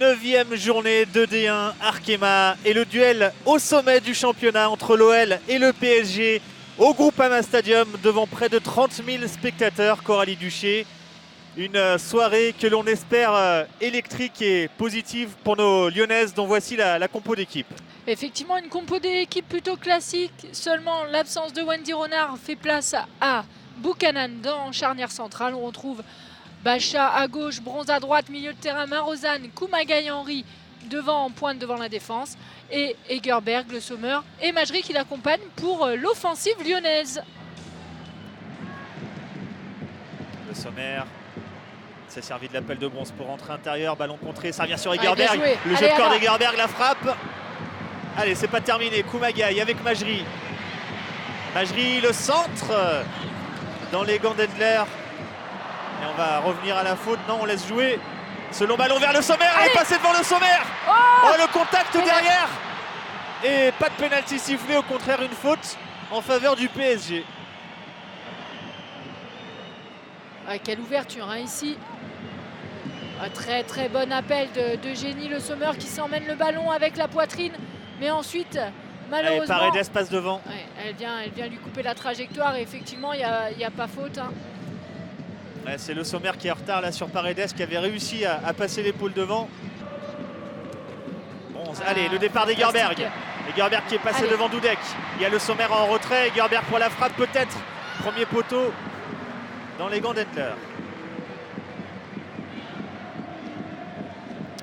9e journée de D1 Arkema et le duel au sommet du championnat entre l'OL et le PSG au Groupama Stadium devant près de 30 000 spectateurs. Coralie Duché, une soirée que l'on espère électrique et positive pour nos Lyonnaises dont voici la compo d'équipe. Effectivement, une compo d'équipe plutôt classique. Seulement l'absence de Wendy Renard fait place à Buchanan dans charnière centrale. On retrouve Bacha à gauche, Bronze à droite, milieu de terrain, Marozane, Koumagaï Henry devant en pointe devant la défense et Egerberg, le sommeur et Majri qui l'accompagne pour l'offensive lyonnaise. Le sommaire s'est servi de l'appel de bronze pour rentrer intérieur, ballon contré, ça revient sur Egerberg, le jeu de corps d'Egerberg, la frappe. Allez, c'est pas terminé, Koumagaï avec Majri. Majri, le centre dans les gants d'Endler. Et on va revenir à la faute. Non, on laisse jouer. Ce long ballon vers le sommaire. Elle est passée devant le sommaire. Oh, le contact derrière. Et pas de pénalty sifflé. Au contraire, une faute en faveur du PSG. Ah, quelle ouverture hein, ici. Un très très bon appel de Génie Le Sommer qui s'emmène le ballon avec la poitrine. Mais ensuite, malheureusement... Allez, Paredes passe devant. Ouais, elle vient lui couper la trajectoire. Et effectivement, il n'y a pas faute. Hein. Ouais, c'est Le Sommer qui est en retard là sur Paredes qui avait réussi à passer l'épaule devant. Bon, allez, le départ d'Egerberg. Egerberg qui est passé devant Dudek. Il y a Le Sommer en retrait. Egerberg pour la frappe peut-être. Premier poteau dans les gants d'Endler.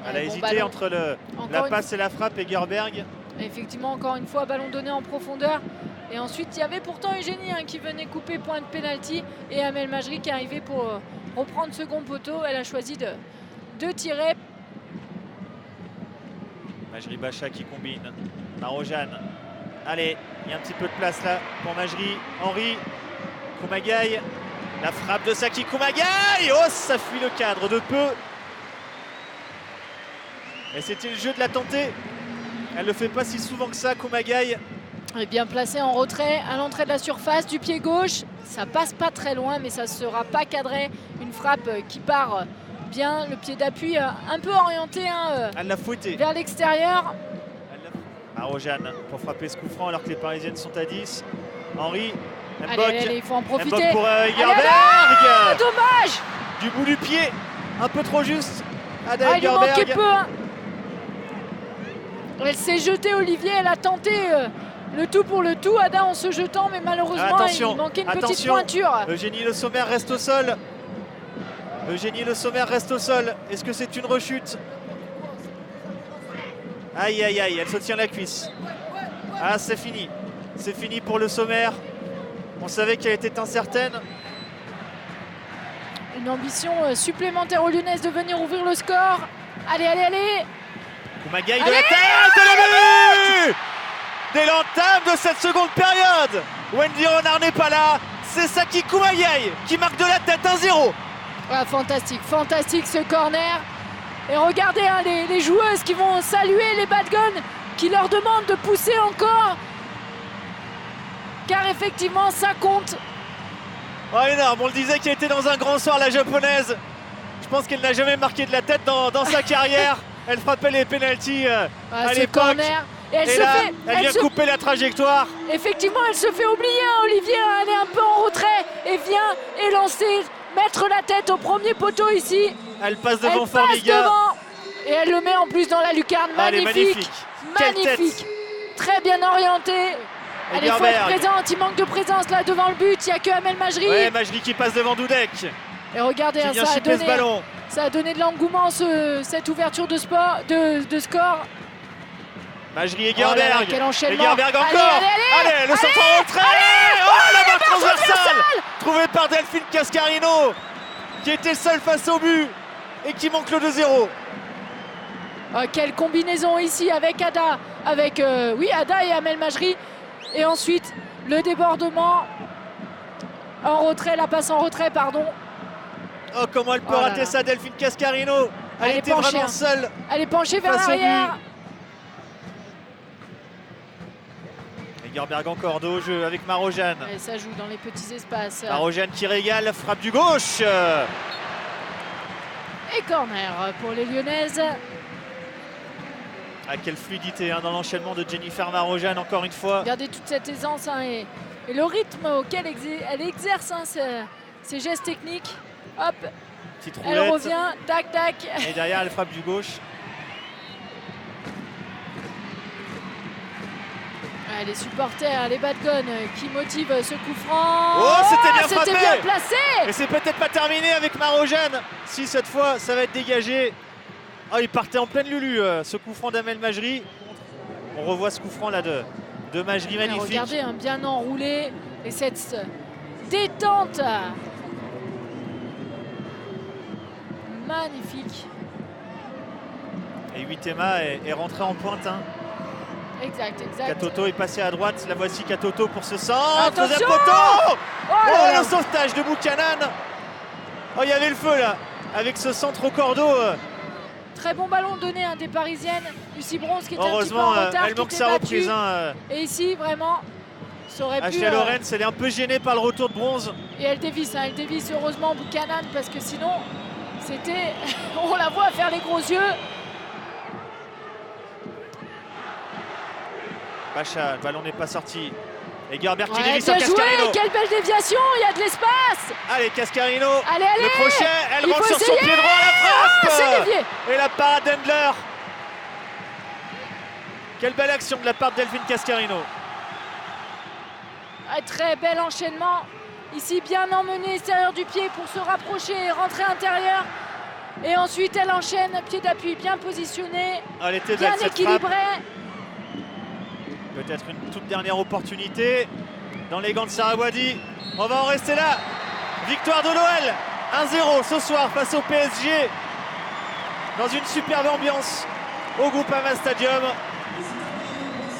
Elle a hésité entre la passe et la frappe, Egerberg. Effectivement, encore une fois, ballon donné en profondeur. Et ensuite, il y avait pourtant Eugénie qui venait couper point de pénalty. Et Amel Majri qui est arrivée pour reprendre second poteau. Elle a choisi de tirer. Majri Bacha qui combine. Marojane. Allez, il y a un petit peu de place là pour Majri. Henry. Koumagaï. La frappe de Saki Koumagaï. Oh, ça fuit le cadre de peu. Et c'était le jeu de la tenter. Elle ne le fait pas si souvent que ça, Koumagaï. Elle est bien placée en retrait à l'entrée de la surface du pied gauche. Ça passe pas très loin, mais ça ne sera pas cadré. Une frappe qui part bien, le pied d'appui un peu orienté elle l'a fouetté vers l'extérieur. Marojane pour frapper ce coup franc alors que les Parisiennes sont à 10. Henry, allez, il faut en profiter. Mbok pour Egerberg. Dommage. Du bout du pied, un peu trop juste. Il lui manquait peu. Hein. Elle s'est jetée, Olivier, elle a tenté le tout pour le tout, Ada en se jetant, mais malheureusement il manquait une petite pointure. Eugénie Le Sommer reste au sol. Eugénie Le Sommer reste au sol. Est-ce que c'est une rechute? Aïe aïe aïe, elle se tient la cuisse. Ah, c'est fini. C'est fini pour Le Sommer. On savait qu'elle était incertaine. Une ambition supplémentaire aux Lyonnaises de venir ouvrir le score. Allez, allez, allez. Koumagaï de la tête et le but dès l'entame de cette seconde période. Wendy Renard n'est pas là. C'est Saki Koumagaï qui marque de la tête 1-0. Ah, fantastique, fantastique ce corner. Et regardez hein, les joueuses qui vont saluer les bad guns, qui leur demandent de pousser encore. Car effectivement, ça compte. Oh, énorme, on le disait qu'elle était dans un grand soir, la japonaise. Je pense qu'elle n'a jamais marqué de la tête dans sa carrière. Elle frappait les pénaltys à l'époque. Et elle vient couper la trajectoire. Effectivement, elle se fait oublier, hein, Olivier. Elle est un peu en retrait et vient élancer, mettre la tête au premier poteau ici. Elle passe devant Formiga. Et elle le met en plus dans la lucarne. Magnifique. Magnifique. Très bien orientée. Elle faut être présente. Il manque de présence là devant le but. Il n'y a que Amel Majri. Ouais, Majri qui passe devant Dudek. Et regardez, hein, ça a donné de l'engouement cette ouverture de score. Majri Egerberg. Quel enchaînement. Egerberg encore. Allez, le centre en retrait. Oh, la barre transversale trouvée par Delphine Cascarino, qui était seule face au but et qui manque le 2-0. Quelle combinaison ici avec Ada. Ada et Amel Majri. Et ensuite, le débordement en retrait, la passe en retrait, pardon. Oh, comment elle peut rater ça, Delphine Cascarino. Elle était penchée, vraiment seule. Elle est penchée vers l'arrière. Egerberg encore dos au jeu avec Marojane. Et ça joue dans les petits espaces. Marojane qui régale, frappe du gauche. Et corner pour les Lyonnaises. Ah, quelle fluidité dans l'enchaînement de Jennifer Marojane, encore une fois. Regardez toute cette aisance et le rythme auquel elle exerce ses gestes techniques. Hop, petite roulette. Elle revient, tac, tac. Et derrière, elle frappe du gauche. Les supporters, les bad guns qui motivent ce coup franc. Oh, c'était bien frappé. C'était bien placé. Et c'est peut-être pas terminé avec Marojane. Si cette fois, ça va être dégagé. Oh, il partait en pleine lulu, ce coup franc d'Amel Majri. On revoit ce coup franc là de Majri, magnifique. Regardez, bien enroulé. Et cette détente. Magnifique. Et Huitema est rentré en pointe. Exact. Katoto est passé à droite. La voici Katoto pour ce centre. Attention. Deuxième poteau. Oh, le sauvetage de Buchanan. Oh, il y avait le feu là, avec ce centre au cordeau. Très bon ballon donné des Parisiennes. Lucie Bronze qui était heureusement, un petit peu en retard, elle manque sa reprise. Et ici, vraiment, ça aurait pu... Ashley Lorenz, elle est un peu gênée par le retour de Bronze. Et elle dévisse heureusement Buchanan, parce que sinon, c'était... On la voit faire les gros yeux. Bacha, le ballon n'est pas sorti. Et Gerber qui dévie sur bien joué, Cascarino. quelle belle déviation, il y a de l'espace. Allez, Cascarino, allez, le crochet, elle rentre sur son pied droit, la frappe. C'est dévié. Et la parade d'Endler. Quelle belle action de la part de Delphine Cascarino. Très bel enchaînement. Ici, bien emmené extérieur du pied pour se rapprocher et rentrer intérieur. Et ensuite, elle enchaîne, pied d'appui bien positionné, Elle était bien belle, cette équilibré. Peut-être une toute dernière opportunité dans les gants de Sarah Wadi. On va en rester là. Victoire de l'OL 1-0 ce soir face au PSG. Dans une superbe ambiance au Groupama Stadium.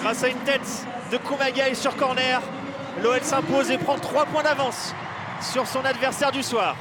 Grâce à une tête de Kumagai sur corner, l'OL s'impose et prend 3 points d'avance sur son adversaire du soir.